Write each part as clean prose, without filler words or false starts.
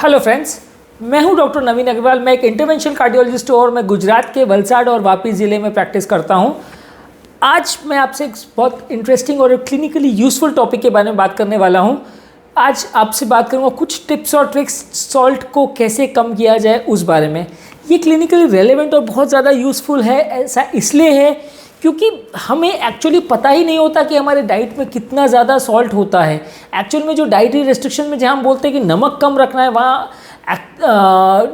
Hello friends, मैं हूं doctor नवीन अग्रवाल। मैं एक इंटरवेंशन कार्डियोलॉजिस्ट हूं और मैं गुजरात के वलसाड और वापी ज़िले में प्रैक्टिस करता हूं। आज मैं आपसे एक बहुत इंटरेस्टिंग और क्लिनिकली यूज़फुल टॉपिक के बारे में बात करने वाला हूं। आज आपसे बात करूंगा कुछ टिप्स और ट्रिक्स सॉल्ट को कैसे कम किया जाए उस बारे में। ये क्लिनिकली रेलेवेंट और बहुत ज़्यादा यूज़फुल है। ऐसा इसलिए है क्योंकि हमें एक्चुअली पता ही नहीं होता कि हमारे डाइट में कितना ज़्यादा सॉल्ट होता है। एक्चुअल में जो डाइटरी रेस्ट्रिक्शन में जहाँ हम बोलते हैं कि नमक कम रखना है, वहाँ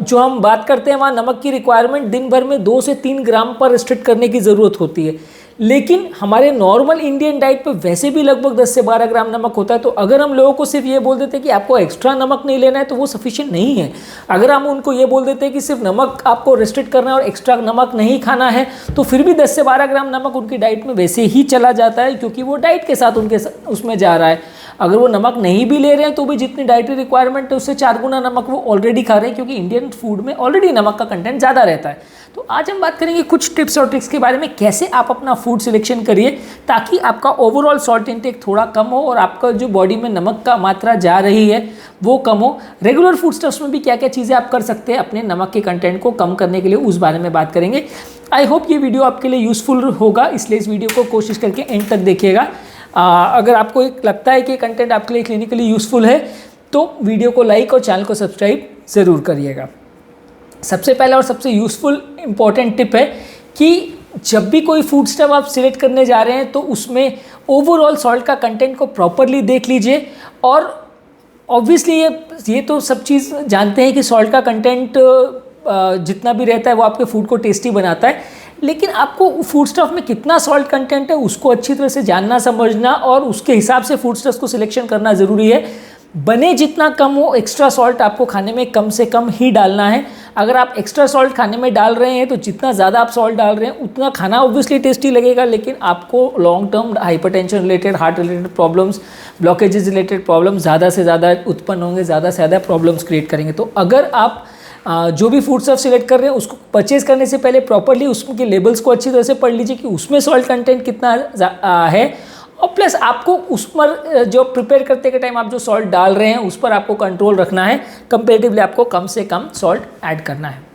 जो हम बात करते हैं वहाँ नमक की रिक्वायरमेंट दिन भर में 2 से 3 ग्राम पर रिस्ट्रिक्ट करने की ज़रूरत होती है। लेकिन हमारे नॉर्मल इंडियन डाइट पे वैसे भी लगभग 10 से 12 ग्राम नमक होता है। तो अगर हम लोगों को सिर्फ ये बोल देते हैं कि आपको एक्स्ट्रा नमक नहीं लेना है तो वो सफिशिएंट नहीं है। अगर हम उनको ये बोल देते हैं कि सिर्फ नमक आपको रिस्ट्रिक्ट करना है और एक्स्ट्रा नमक नहीं खाना है, तो फिर भी 10 से 12 ग्राम नमक उनकी डाइट में वैसे ही चला जाता है, क्योंकि वो डाइट के साथ उनके उसमें जा रहा है। अगर वो नमक नहीं भी ले रहे हैं तो भी जितनी डाइटरी रिक्वायरमेंट है उससे 4 गुना नमक वो ऑलरेडी खा रहे हैं, क्योंकि इंडियन फूड में ऑलरेडी नमक का कंटेंट ज़्यादा रहता है। तो आज हम बात करेंगे कुछ टिप्स और ट्रिक्स के बारे में, कैसे आप अपना फूड सिलेक्शन करिए ताकि आपका ओवरऑल सॉल्ट इंटेक थोड़ा कम हो और आपका जो बॉडी में नमक का मात्रा जा रही है वो कम हो। रेगुलर फूड स्टफ्स में भी क्या क्या चीज़ें आप कर सकते हैं अपने नमक के कंटेंट को कम करने के लिए, उस बारे में बात करेंगे। आई होप ये वीडियो आपके लिए यूज़फुल होगा, इसलिए इस वीडियो को कोशिश करके एंड तक देखिएगा। अगर आपको लगता है कि कंटेंट आपके लिए क्लिनिकली यूज़फुल है तो वीडियो को लाइक और चैनल को सब्सक्राइब ज़रूर करिएगा। सबसे पहला और सबसे यूज़फुल इम्पॉर्टेंट टिप है कि जब भी कोई फूड स्टफ आप सिलेक्ट करने जा रहे हैं तो उसमें ओवरऑल सॉल्ट का कंटेंट को प्रॉपरली देख लीजिए। और ऑब्वियसली ये तो सब चीज़ जानते हैं कि सॉल्ट का कंटेंट जितना भी रहता है वो आपके फूड को टेस्टी बनाता है, लेकिन आपको फूड स्टफ में कितना सॉल्ट कंटेंट है उसको अच्छी तरह से जानना समझना और उसके हिसाब से फूड स्टफ को सिलेक्शन करना ज़रूरी है। बने जितना कम हो एक्स्ट्रा सॉल्ट आपको खाने में कम से कम ही डालना है। अगर आप एक्स्ट्रा सॉल्ट खाने में डाल रहे हैं तो जितना ज़्यादा आप सॉल्ट डाल रहे हैं उतना खाना ऑब्वियसली टेस्टी लगेगा, लेकिन आपको long term hypertension related, heart related problems, blockages related problems ज़्यादा से ज़्यादा उत्पन्न होंगे, ज़्यादा से ज़्यादा प्रॉब्लम्स क्रिएट करेंगे। तो अगर आप जो भी फूड स्टफ सिलेक्ट कर रहे हैं उसको परचेज करने से पहले प्रॉपरली उसके लेबल्स को अच्छी तरह से पढ़ लीजिए कि उसमें सॉल्ट कंटेंट कितना है। और प्लस आपको उस पर जो प्रिपेयर करते के टाइम आप जो सॉल्ट डाल रहे हैं उस पर आपको कंट्रोल रखना है। कंपेरेटिवली आपको कम से कम सॉल्ट ऐड करना है।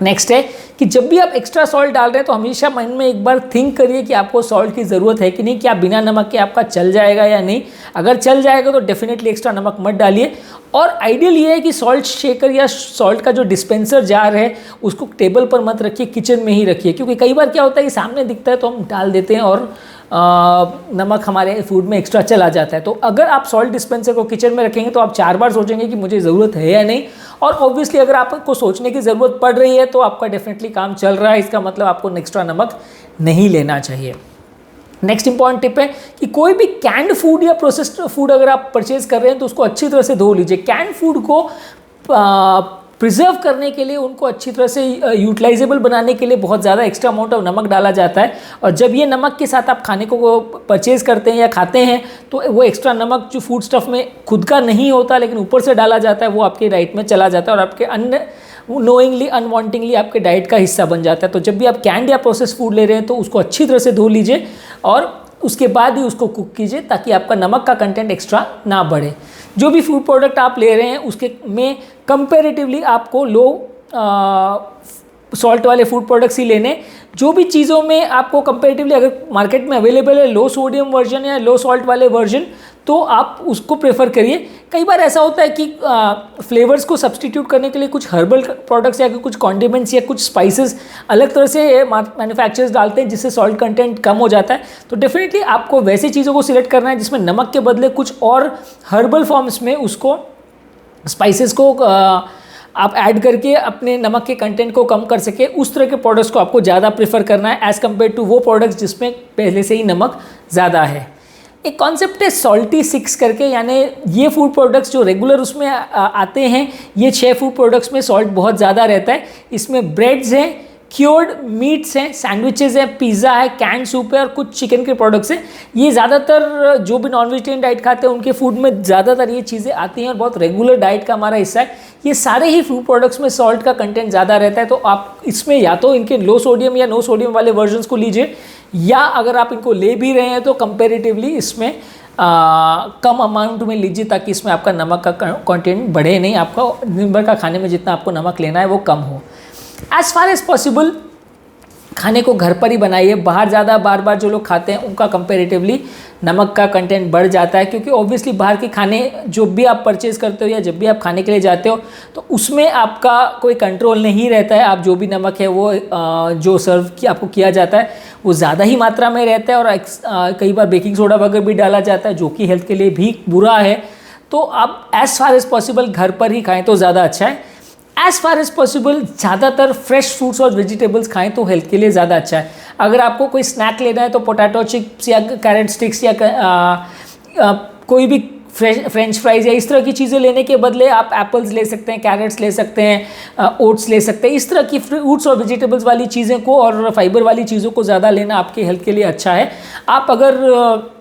नेक्स्ट है कि जब भी आप एक्स्ट्रा सॉल्ट डाल रहे हैं तो हमेशा माइंड में एक बार थिंक करिए कि आपको सॉल्ट की ज़रूरत है कि नहीं, क्या बिना नमक के आपका चल जाएगा या नहीं। अगर चल जाएगा तो डेफिनेटली एक्स्ट्रा नमक मत डालिए। और आइडियल ये है कि सॉल्ट शेकर या सॉल्ट का जो डिस्पेंसर जार है उसको टेबल पर मत रखिए, किचन में ही रखिए, क्योंकि कई बार क्या होता है कि सामने दिखता है तो हम डाल देते हैं और नमक हमारे फूड में एक्स्ट्रा चला जाता है। तो अगर आप सॉल्ट डिस्पेंसर को किचन में रखेंगे तो आप 4 बार सोचेंगे कि मुझे ज़रूरत है या नहीं। और ऑब्वियसली अगर आपको सोचने की ज़रूरत पड़ रही है तो आपका डेफिनेटली काम चल रहा है, इसका मतलब आपको एक्स्ट्रा नमक नहीं लेना चाहिए। नेक्स्ट इंपॉर्टेंट टिप है कि कोई भी कैंड फूड या प्रोसेस्ड फूड अगर आप परचेज कर रहे हैं तो उसको अच्छी तरह से धो लीजिए। कैंड फूड को प्रिजर्व करने के लिए, उनको अच्छी तरह से यूटिलाइजेबल बनाने के लिए बहुत ज़्यादा एक्स्ट्रा अमाउंट ऑफ नमक डाला जाता है। और जब ये नमक के साथ आप खाने को परचेज करते हैं या खाते हैं तो वो एक्स्ट्रा नमक जो फूड स्टफ में खुद का नहीं होता लेकिन ऊपर से डाला जाता है वो आपके डाइट में चला जाता है और आपके नोइंगली अनवांटिंगली आपके डाइट का हिस्सा बन जाता है। तो जब भी आप कैंड या प्रोसेस फूड ले रहे हैं तो उसको अच्छी तरह से धो लीजिए और उसके बाद ही उसको कुक कीजिए ताकि आपका नमक का कंटेंट एक्स्ट्रा ना बढ़े। जो भी फूड प्रोडक्ट आप ले रहे हैं उसके में कंपैरेटिवली आपको लो सॉल्ट वाले फूड प्रोडक्ट्स ही लेने। जो भी चीज़ों में आपको कंपैरेटिवली अगर मार्केट में अवेलेबल है लो सोडियम वर्जन या लो सॉल्ट वाले वर्जन तो आप उसको प्रेफर करिए। कई बार ऐसा होता है कि फ्लेवर्स को सब्सटीट्यूट करने के लिए कुछ हर्बल प्रोडक्ट्स या कुछ कॉन्डिमेंट्स या कुछ स्पाइसेस अलग तरह से मैन्युफैक्चरर्स डालते हैं जिससे सॉल्ट कंटेंट कम हो जाता है। तो डेफिनेटली आपको वैसी चीज़ों को सिलेक्ट करना है जिसमें नमक के बदले कुछ और हर्बल फॉर्म्स में उसको स्पाइसेस को आप ऐड करके अपने नमक के कंटेंट को कम कर सके। उस तरह के प्रोडक्ट्स को आपको ज़्यादा प्रेफर करना है एज़ कम्पेयर टू वो प्रोडक्ट्स जिसमें पहले से ही नमक ज़्यादा है। एक कॉन्सेप्ट है सॉल्टी 6 करके, यानी ये फूड प्रोडक्ट्स जो रेगुलर उसमें आते हैं, ये 6 फूड प्रोडक्ट्स में सॉल्ट बहुत ज़्यादा रहता है। इसमें ब्रेड्स हैं, क्योर्ड मीट्स हैं, सैंडविचेज़ हैं, पिज़्ज़ा है, कैंड सूप है और कुछ चिकन के प्रोडक्ट्स हैं। ये ज़्यादातर जो भी नॉन वेजिटेरियन डाइट खाते हैं उनके फूड में ज़्यादातर ये चीज़ें आती हैं और बहुत रेगुलर डाइट का हमारा हिस्सा है। ये सारे ही फूड प्रोडक्ट्स में सॉल्ट का कंटेंट ज़्यादा रहता है। तो आप इसमें या तो इनके लो सोडियम या नो सोडियम वाले वर्जन्स को लीजिए, या अगर आप इनको ले भी रहे हैं तो कंपेरेटिवली इसमें कम अमाउंट में लीजिए ताकि इसमें आपका नमक का कंटेंट बढ़े नहीं, आपका दिन भर का खाने में जितना आपको नमक लेना है वो कम हो। एज़ फार एज़ पॉसिबल खाने को घर पर ही बनाइए। बाहर ज़्यादा बार बार जो लोग खाते हैं उनका कंपैरेटिवली नमक का कंटेंट बढ़ जाता है, क्योंकि ऑब्वियसली बाहर के खाने जो भी आप परचेज़ करते हो या जब भी आप खाने के लिए जाते हो तो उसमें आपका कोई कंट्रोल नहीं रहता है। आप जो भी नमक है वो जो सर्व की आपको किया जाता है वो ज़्यादा ही मात्रा में रहता है, और कई बार बेकिंग सोडा वगैरह भी डाला जाता है जो कि हेल्थ के लिए भी बुरा है। तो आप एज़ फार एज़ पॉसिबल घर पर ही खाएँ तो ज़्यादा अच्छा है। एज़ फार एज़ पॉसिबल ज़्यादातर फ्रेश फ्रूट्स और वेजिटेबल्स खाएं तो हेल्थ के लिए ज़्यादा अच्छा है। अगर आपको कोई स्नैक लेना है तो पोटैटो चिप्स या कैरेट स्टिक्स या कोई भी फ्रेंच फ्राइज़ या इस तरह की चीज़ें लेने के बदले आप एप्पल्स ले सकते हैं, कैरेट्स ले सकते हैं, ओट्स ले सकते हैं। इस तरह की फ्रूट्स और वेजिटेबल्स वाली चीज़ें को और फाइबर वाली चीज़ों को ज़्यादा लेना आपके हेल्थ के लिए अच्छा है। आप अगर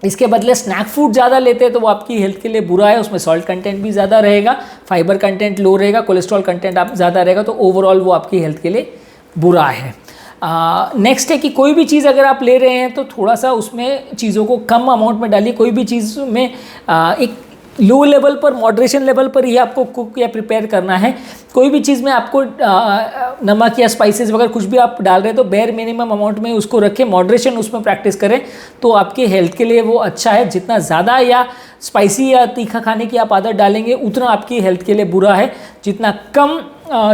इसके बदले स्नैक फूड ज़्यादा लेते हैं तो वो आपकी हेल्थ के लिए बुरा है। उसमें सॉल्ट कंटेंट भी ज़्यादा रहेगा, फाइबर कंटेंट लो रहेगा, कोलेस्ट्रॉल कंटेंट आप ज़्यादा रहेगा, तो ओवरऑल वो आपकी हेल्थ के लिए बुरा है। नेक्स्ट है कि कोई भी चीज़ अगर आप ले रहे हैं तो थोड़ा सा उसमें चीज़ों को कम अमाउंट में डालिए। कोई भी चीज़ में एक लो लेवल पर, मॉडरेशन लेवल पर ही आपको कुक या प्रिपेयर करना है। कोई भी चीज़ में आपको नमक या स्पाइसेस वगैरह कुछ भी आप डाल रहे हैं तो बेयर मिनिमम अमाउंट में उसको रखें, मॉडरेशन उसमें प्रैक्टिस करें तो आपके हेल्थ के लिए वो अच्छा है। जितना ज़्यादा या स्पाइसी या तीखा खाने की आप आदत डालेंगे उतना आपकी हेल्थ के लिए बुरा है। जितना कम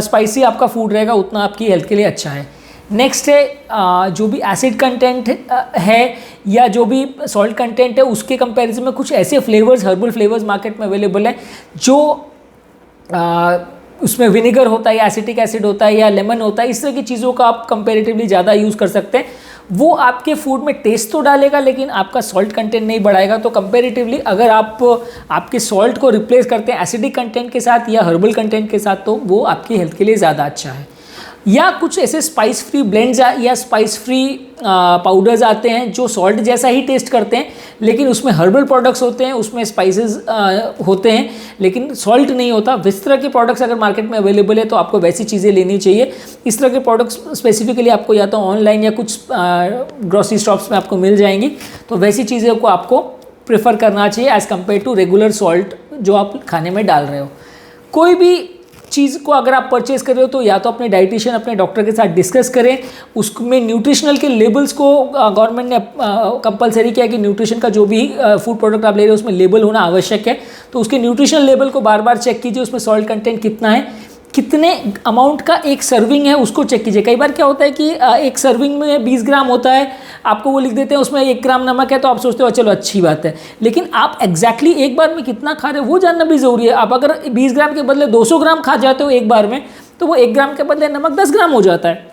स्पाइसी आपका फूड रहेगा उतना आपकी हेल्थ के लिए अच्छा है। नेक्स्ट है जो भी एसिड कंटेंट है या जो भी सॉल्ट कंटेंट है उसके कंपैरिजन में कुछ ऐसे फ्लेवर्स, हर्बल फ्लेवर्स मार्केट में अवेलेबल हैं जो उसमें विनेगर होता है या एसिटिक एसिड होता है या लेमन होता है। इस तरह की चीज़ों का आप कंपैरेटिवली ज़्यादा यूज़ कर सकते हैं। वो आपके फूड में टेस्ट तो डालेगा लेकिन आपका सॉल्ट कंटेंट नहीं बढ़ाएगा। तो कंपैरेटिवली अगर आप आपके सॉल्ट को रिप्लेस करते हैं एसिडिक कंटेंट के साथ या हर्बल कंटेंट के साथ तो वो आपकी हेल्थ के लिए ज़्यादा अच्छा है। या कुछ ऐसे स्पाइस फ्री ब्लेंड्स या स्पाइस फ्री पाउडर्स आते हैं जो सॉल्ट जैसा ही टेस्ट करते हैं लेकिन उसमें हर्बल प्रोडक्ट्स होते हैं, उसमें स्पाइसेस होते हैं लेकिन सॉल्ट नहीं होता। इस तरह के प्रोडक्ट्स अगर मार्केट में अवेलेबल है तो आपको वैसी चीज़ें लेनी चाहिए। इस तरह के प्रोडक्ट्स स्पेसिफिकली आपको या तो ऑनलाइन या कुछ ग्रोसरी शॉप्स में आपको मिल जाएंगी, तो वैसी चीज़ों को आपको प्रेफर करना चाहिए as compare to regular salt जो आप खाने में डाल रहे हो। कोई भी चीज़ को अगर आप परचेज कर रहे हो तो या तो अपने डाइटिशियन, अपने डॉक्टर के साथ डिस्कस करें। उसमें न्यूट्रिशनल के लेबल्स को गवर्नमेंट ने कंपलसरी किया कि न्यूट्रिशन का जो भी फूड प्रोडक्ट आप ले रहे हो उसमें लेबल होना आवश्यक है। तो उसके न्यूट्रिशनल लेबल को बार बार चेक कीजिए, उसमें सॉल्ट कंटेंट कितना है, कितने अमाउंट का एक सर्विंग है उसको चेक कीजिए। कई बार क्या होता है कि एक सर्विंग में 20 ग्राम होता है, आपको वो लिख देते हैं उसमें 1 ग्राम नमक है तो आप सोचते हो चलो अच्छी बात है, लेकिन आप एग्जैक्टली एक बार में कितना खा रहे हो वो जानना भी ज़रूरी है। आप अगर 20 ग्राम के बदले 200 ग्राम खा जाते हो एक बार में तो वो 1 ग्राम के बदले नमक 10 ग्राम हो जाता है,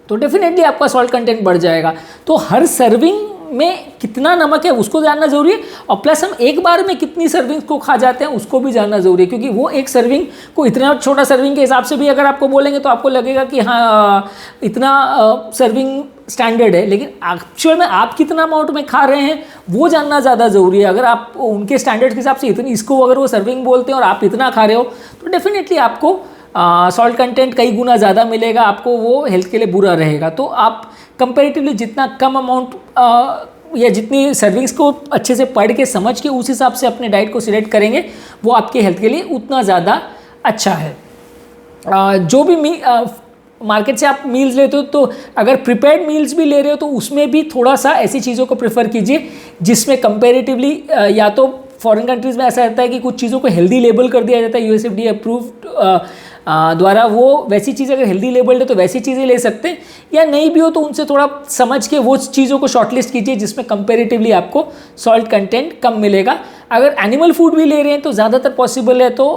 तो डेफिनेटली आपका सॉल्ट कंटेंट बढ़ जाएगा। तो हर सर्विंग में कितना नमक है उसको जानना ज़रूरी है, और प्लस हम एक बार में कितनी सर्विंग को खा जाते हैं उसको भी जानना ज़रूरी है, क्योंकि वो एक सर्विंग को इतना छोटा सर्विंग के हिसाब से भी अगर आपको बोलेंगे तो आपको लगेगा कि हाँ इतना सर्विंग स्टैंडर्ड है, लेकिन एक्चुअल में आप कितना अमाउंट में खा रहे हैं वो जानना ज़्यादा ज़रूरी है। अगर आप उनके स्टैंडर्ड के हिसाब से इतनी इसको अगर वो सर्विंग बोलते हैं और आप इतना खा रहे हो तो डेफिनेटली आपको सॉल्ट कंटेंट कई गुना ज़्यादा मिलेगा, आपको वो हेल्थ के लिए बुरा रहेगा। तो आप कंपैरेटिवली जितना कम अमाउंट या जितनी सर्विंग्स को अच्छे से पढ़ के समझ के उस हिसाब से अपने डाइट को सिलेक्ट करेंगे वो आपके हेल्थ के लिए उतना ज़्यादा अच्छा है। जो भी मार्केट से आप मील्स लेते हो तो अगर प्रिपेयर्ड मील्स भी ले रहे हो तो उसमें भी थोड़ा सा ऐसी चीज़ों को प्रेफर कीजिए जिसमें कंपैरेटिवली या तो फॉरेन कंट्रीज़ में ऐसा रहता है कि कुछ चीज़ों को हेल्दी लेबल कर दिया जाता है यूएसएफडी अप्रूव्ड द्वारा, वो वैसी चीज़ अगर हेल्दी लेबल्ड है तो वैसी चीज़ें ले सकते हैं, या नहीं भी हो तो उनसे थोड़ा समझ के वो चीज़ों को शॉर्टलिस्ट कीजिए जिसमें कंपैरेटिवली आपको सॉल्ट कंटेंट कम मिलेगा। अगर एनिमल फूड भी ले रहे हैं तो ज़्यादातर पॉसिबल है तो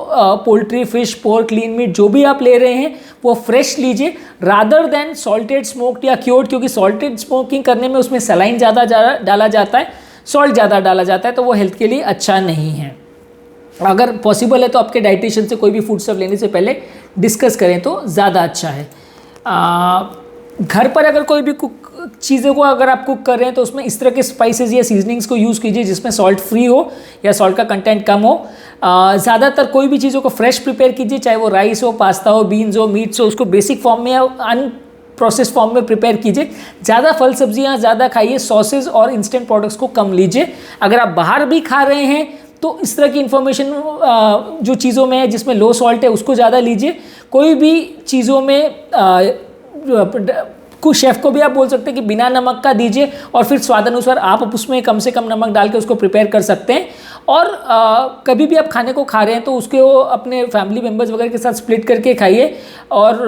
poultry, fish, pork, lean meat जो भी आप ले रहे हैं वो फ्रेश लीजिए रादर देन सॉल्टेड, स्मोक्ड या क्योर्ड, क्योंकि सॉल्टेड स्मोकिंग करने में उसमें सलाइन ज़्यादा डाला जाता है, सॉल्ट ज़्यादा डाला जाता है, तो वो हेल्थ के लिए अच्छा नहीं है। अगर पॉसिबल है तो आपके डाइटिशियन से कोई भी फूड स्टफ लेने से पहले डिस्कस करें तो ज़्यादा अच्छा है। घर पर अगर कोई भी कुक चीज़ों को अगर आप कुक कर रहे हैं तो उसमें इस तरह के स्पाइसेस या सीजनिंग्स को यूज़ कीजिए जिसमें सॉल्ट फ्री हो या सॉल्ट का कंटेंट कम हो। ज़्यादातर कोई भी चीज़ों को फ्रेश प्रिपेयर कीजिए, चाहे वो राइस हो, पास्ता हो, बीन्स हो, मीट्स हो, उसको बेसिक फॉर्म में या प्रोसेस फॉर्म में प्रिपेयर कीजिए। ज़्यादा फल सब्जियाँ ज़्यादा खाइए, सॉसेज और इंस्टेंट प्रोडक्ट्स को कम लीजिए। अगर आप बाहर भी खा रहे हैं तो इस तरह की इन्फॉर्मेशन जो चीज़ों में है जिसमें लो सॉल्ट है उसको ज़्यादा लीजिए। कोई भी चीज़ों में कुछ शेफ़ को भी आप बोल सकते हैं कि बिना नमक का दीजिए और फिर स्वादानुसार आप उसमें कम से कम नमक डाल के उसको प्रिपेयर कर सकते हैं। और कभी भी आप खाने को खा रहे हैं तो उसको अपने फैमिली मेम्बर्स वगैरह के साथ स्प्लिट करके खाइए और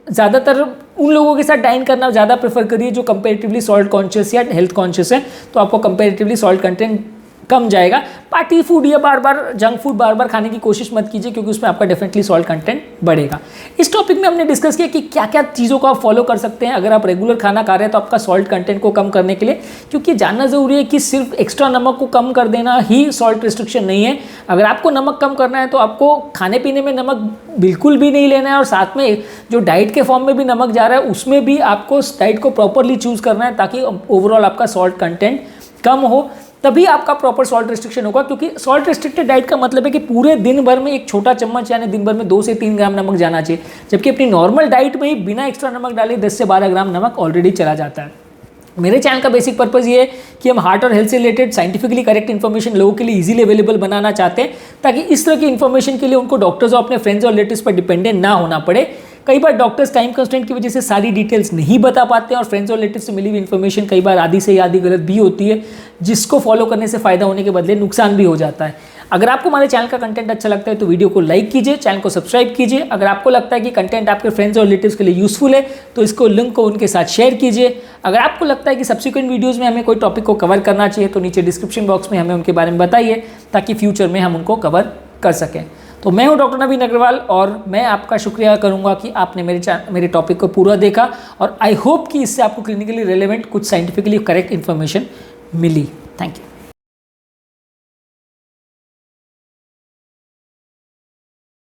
ज़्यादातर उन लोगों के साथ डाइन करना ज़्यादा प्रेफर करिए जो कंपेरेटिवली सॉल्ट कॉन्शियस या हेल्थ कॉन्शियस है, तो आपको कंपेरेटिवली सॉल्ट कंटेंट कम जाएगा। पार्टी फूड या बार बार जंक फूड बार बार खाने की कोशिश मत कीजिए क्योंकि उसमें आपका डेफिनेटली सॉल्ट कंटेंट बढ़ेगा। इस टॉपिक में हमने डिस्कस किया कि क्या क्या चीज़ों को आप फॉलो कर सकते हैं अगर आप रेगुलर खाना खा रहे हैं तो आपका सॉल्ट कंटेंट को कम करने के लिए, क्योंकि जानना ज़रूरी है कि सिर्फ एक्स्ट्रा नमक को कम कर देना ही सॉल्ट रिस्ट्रिक्शन नहीं है। अगर आपको नमक कम करना है तो आपको खाने पीने में नमक बिल्कुल भी नहीं लेना है और साथ में जो डाइट के फॉर्म में भी नमक जा रहा है उसमें भी आपको डाइट को प्रॉपरली चूज़ करना है ताकि ओवरऑल आपका सॉल्ट कंटेंट कम हो, तभी आपका प्रॉपर सॉल्ट रिस्ट्रिक्शन होगा। क्योंकि सॉल्ट रिस्ट्रिक्टेड डाइट का मतलब है कि पूरे दिन भर में एक छोटा चम्मच यानी दिन भर में 2 से 3 ग्राम नमक जाना चाहिए, जबकि अपनी नॉर्मल डाइट में ही बिना एक्स्ट्रा नमक डाले 10 से 12 ग्राम नमक ऑलरेडी चला जाता है। मेरे चैनल का बेसिक पर्पज़ ये है कि हम हार्ट और हेल्थ से रिलेटेड साइंटिफिकली करेक्ट इन्फॉर्मेशन लोगों के लिए इजीली अवेलेबल बनाना चाहते हैं ताकि इस तरह की इन्फॉर्मेशन के लिए उनको डॉक्टर्स और अपने फ्रेंड्स और रिलेटिव्स पर डिपेंडेंट ना होना पड़े। कई बार डॉक्टर्स टाइम कंस्ट्रेंट की वजह से सारी डिटेल्स नहीं बता पाते हैं और फ्रेंड्स और रिलेटिव्स से मिली हुई इन्फॉर्मेशन कई बार आधी से आधी गलत भी होती है, जिसको फॉलो करने से फ़ायदा होने के बदले नुकसान भी हो जाता है। अगर आपको हमारे चैनल का कंटेंट अच्छा लगता है तो वीडियो को लाइक कीजिए, चैनल को सब्सक्राइब कीजिए। अगर आपको लगता है कि कंटेंट आपके फ्रेंड्स और रिलेटिव्स के लिए यूजफुल है तो इसको लिंक को उनके साथ शेयर कीजिए। अगर आपको लगता है कि सब्सिक्वेंट वीडियोज़ में हमें कोई टॉपिक को कवर करना चाहिए तो नीचे डिस्क्रिप्शन बॉक्स में हमें उनके बारे में बताइए ताकि फ्यूचर में हम उनको कवर कर सकें। तो मैं हूं डॉक्टर नवीन अग्रवाल और मैं आपका शुक्रिया करूंगा कि आपने मेरे टॉपिक को पूरा देखा और आई होप कि इससे आपको क्लिनिकली रेलेवेंट कुछ साइंटिफिकली करेक्ट इन्फॉर्मेशन मिली। Thank you.